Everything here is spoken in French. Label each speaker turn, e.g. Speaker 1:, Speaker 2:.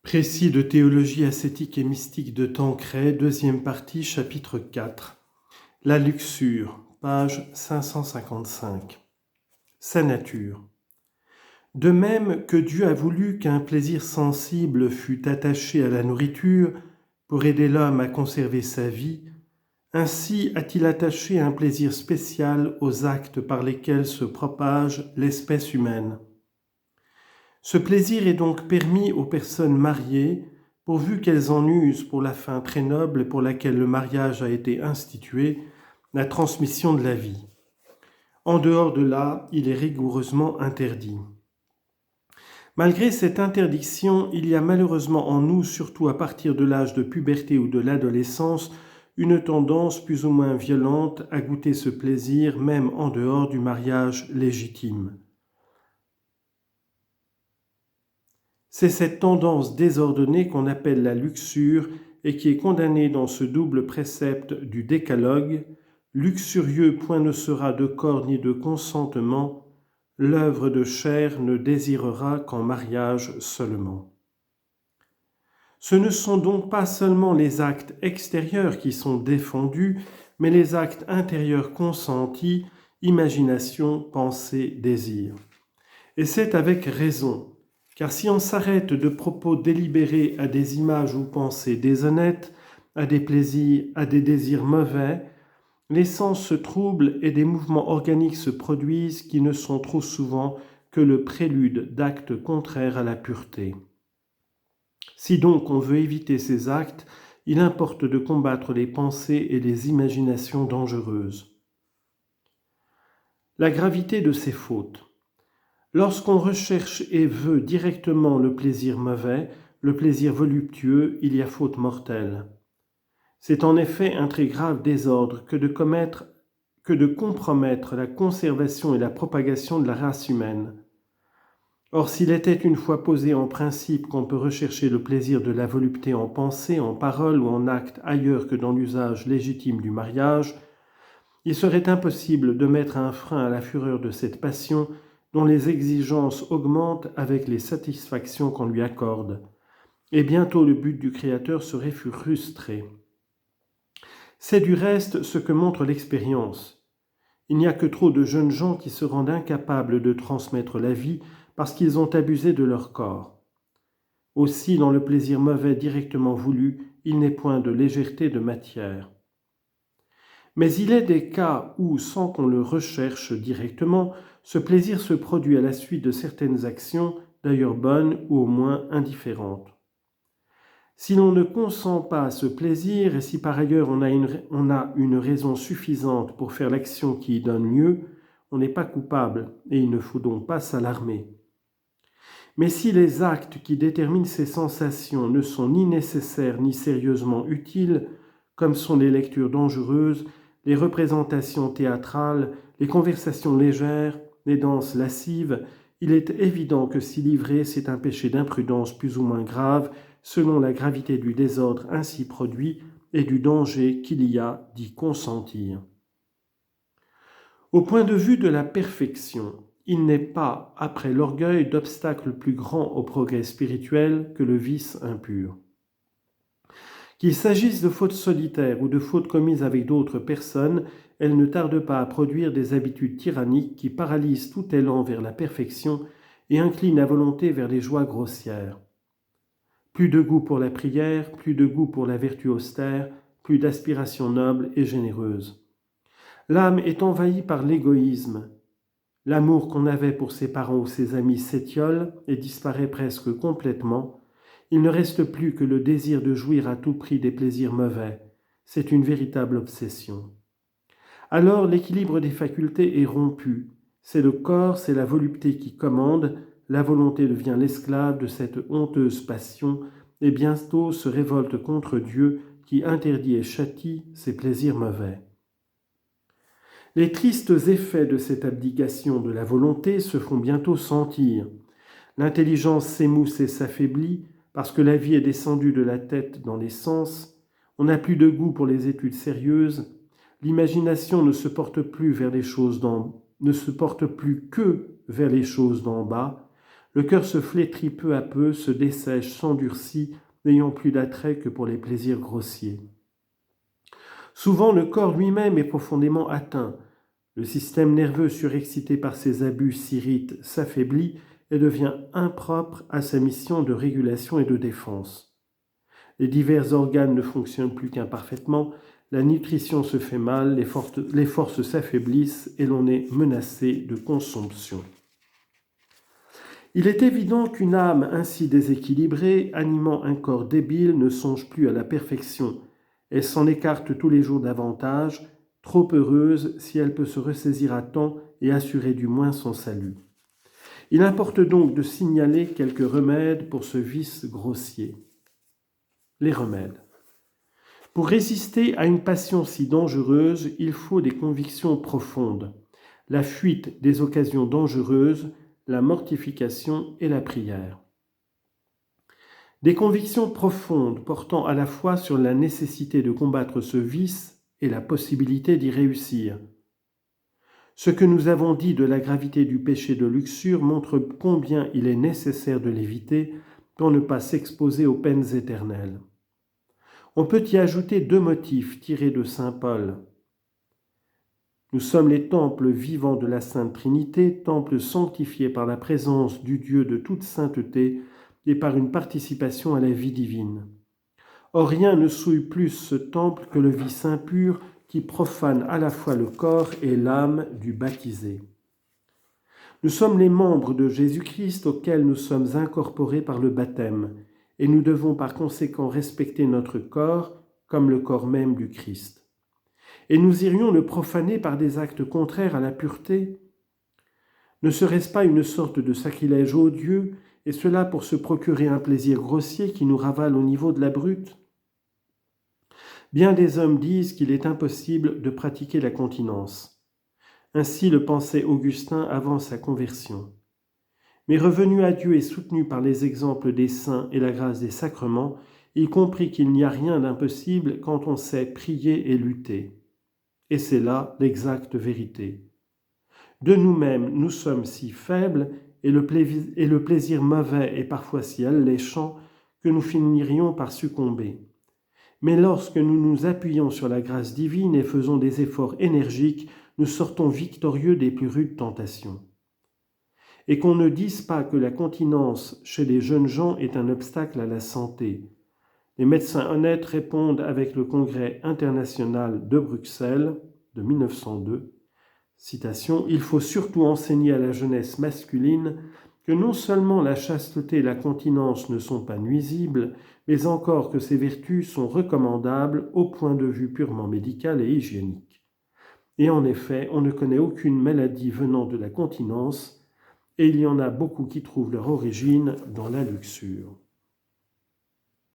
Speaker 1: Précis de théologie ascétique et mystique de Tancret, deuxième partie, chapitre 4. La luxure, page 555. Sa nature. De même que Dieu a voulu qu'un plaisir sensible fût attaché à la nourriture pour aider l'homme à conserver sa vie, ainsi a-t-il attaché un plaisir spécial aux actes par lesquels se propage l'espèce humaine. Ce plaisir est donc permis aux personnes mariées, pourvu qu'elles en usent pour la fin très noble pour laquelle le mariage a été institué, la transmission de la vie. En dehors de là, il est rigoureusement interdit. Malgré cette interdiction, il y a malheureusement en nous, surtout à partir de l'âge de puberté ou de l'adolescence, une tendance plus ou moins violente à goûter ce plaisir, même en dehors du mariage légitime. C'est cette tendance désordonnée qu'on appelle la luxure et qui est condamnée dans ce double précepte du Décalogue. Luxurieux point ne sera de corps ni de consentement, l'œuvre de chair ne désirera qu'en mariage seulement. Ce ne sont donc pas seulement les actes extérieurs qui sont défendus, mais les actes intérieurs consentis, imagination, pensée, désir. Et c'est avec raison. Car si on s'arrête de propos délibérés à des images ou pensées déshonnêtes, à des plaisirs, à des désirs mauvais, les sens se troublent et des mouvements organiques se produisent qui ne sont trop souvent que le prélude d'actes contraires à la pureté. Si donc on veut éviter ces actes, il importe de combattre les pensées et les imaginations dangereuses. La gravité de ces fautes. Lorsqu'on recherche et veut directement le plaisir mauvais, le plaisir voluptueux, il y a faute mortelle. C'est en effet un très grave désordre que de compromettre la conservation et la propagation de la race humaine. Or, s'il était une fois posé en principe qu'on peut rechercher le plaisir de la volupté en pensée, en parole ou en acte ailleurs que dans l'usage légitime du mariage, il serait impossible de mettre un frein à la fureur de cette passion dont les exigences augmentent avec les satisfactions qu'on lui accorde, et bientôt le but du Créateur serait frustré. C'est du reste ce que montre l'expérience. Il n'y a que trop de jeunes gens qui se rendent incapables de transmettre la vie parce qu'ils ont abusé de leur corps. Aussi, dans le plaisir mauvais directement voulu, il n'est point de légèreté de matière. Mais il est des cas où, sans qu'on le recherche directement, ce plaisir se produit à la suite de certaines actions, d'ailleurs bonnes ou au moins indifférentes. Si l'on ne consent pas à ce plaisir, et si par ailleurs on a une raison suffisante pour faire l'action qui y donne lieu, on n'est pas coupable, et il ne faut donc pas s'alarmer. Mais si les actes qui déterminent ces sensations ne sont ni nécessaires ni sérieusement utiles, comme sont les lectures dangereuses, les représentations théâtrales, les conversations légères, les danses lascives, il est évident que s'y livrer, c'est un péché d'imprudence plus ou moins grave, selon la gravité du désordre ainsi produit et du danger qu'il y a d'y consentir. Au point de vue de la perfection, il n'est pas, après l'orgueil, d'obstacle plus grand au progrès spirituel que le vice impur. Qu'il s'agisse de fautes solitaires ou de fautes commises avec d'autres personnes, elles ne tardent pas à produire des habitudes tyranniques qui paralysent tout élan vers la perfection et inclinent la volonté vers les joies grossières. Plus de goût pour la prière, plus de goût pour la vertu austère, plus d'aspiration noble et généreuse. L'âme est envahie par l'égoïsme. L'amour qu'on avait pour ses parents ou ses amis s'étiole et disparaît presque complètement. Il ne reste plus que le désir de jouir à tout prix des plaisirs mauvais. C'est une véritable obsession. Alors l'équilibre des facultés est rompu. C'est le corps, c'est la volupté qui commande. La volonté devient l'esclave de cette honteuse passion et bientôt se révolte contre Dieu qui interdit et châtie ces plaisirs mauvais. Les tristes effets de cette abdication de la volonté se font bientôt sentir. L'intelligence s'émousse et s'affaiblit parce que la vie est descendue de la tête dans les sens. On n'a plus de goût pour les études sérieuses. L'imagination ne se porte plus que vers les choses d'en bas. Le cœur se flétrit peu à peu, se dessèche, s'endurcit, n'ayant plus d'attrait que pour les plaisirs grossiers. Souvent, le corps lui-même est profondément atteint. Le système nerveux surexcité par ces abus s'irrite, s'affaiblit et devient impropre à sa mission de régulation et de défense. Les divers organes ne fonctionnent plus qu'imparfaitement, la nutrition se fait mal, les forces s'affaiblissent et l'on est menacé de consomption. Il est évident qu'une âme ainsi déséquilibrée, animant un corps débile, ne songe plus à la perfection. Elle s'en écarte tous les jours davantage, trop heureuse si elle peut se ressaisir à temps et assurer du moins son salut. Il importe donc de signaler quelques remèdes pour ce vice grossier. Les remèdes. Pour résister à une passion si dangereuse, il faut des convictions profondes, la fuite des occasions dangereuses, la mortification et la prière. Des convictions profondes portant à la fois sur la nécessité de combattre ce vice et la possibilité d'y réussir. Ce que nous avons dit de la gravité du péché de luxure montre combien il est nécessaire de l'éviter pour ne pas s'exposer aux peines éternelles. On peut y ajouter 2 motifs tirés de saint Paul. Nous sommes les temples vivants de la Sainte Trinité, temples sanctifiés par la présence du Dieu de toute sainteté et par une participation à la vie divine. Or rien ne souille plus ce temple que le vice impur qui profane à la fois le corps et l'âme du baptisé. Nous sommes les membres de Jésus-Christ auxquels nous sommes incorporés par le baptême, et nous devons par conséquent respecter notre corps comme le corps même du Christ. Et nous irions le profaner par des actes contraires à la pureté? Ne serait-ce pas une sorte de sacrilège odieux, et cela pour se procurer un plaisir grossier qui nous ravale au niveau de la brute? Bien des hommes disent qu'il est impossible de pratiquer la continence. Ainsi le pensait Augustin avant sa conversion. Mais revenu à Dieu et soutenu par les exemples des saints et la grâce des sacrements, il comprit qu'il n'y a rien d'impossible quand on sait prier et lutter. Et c'est là l'exacte vérité. De nous-mêmes, nous sommes si faibles et le plaisir mauvais est parfois si alléchant que nous finirions par succomber. Mais lorsque nous nous appuyons sur la grâce divine et faisons des efforts énergiques, nous sortons victorieux des plus rudes tentations. Et qu'on ne dise pas que la continence chez les jeunes gens est un obstacle à la santé. Les médecins honnêtes répondent avec le Congrès international de Bruxelles de 1902, citation, « Il faut surtout enseigner à la jeunesse masculine que non seulement la chasteté et la continence ne sont pas nuisibles, mais encore que ces vertus sont recommandables au point de vue purement médical et hygiénique. Et en effet, on ne connaît aucune maladie venant de la continence, et il y en a beaucoup qui trouvent leur origine dans la luxure. »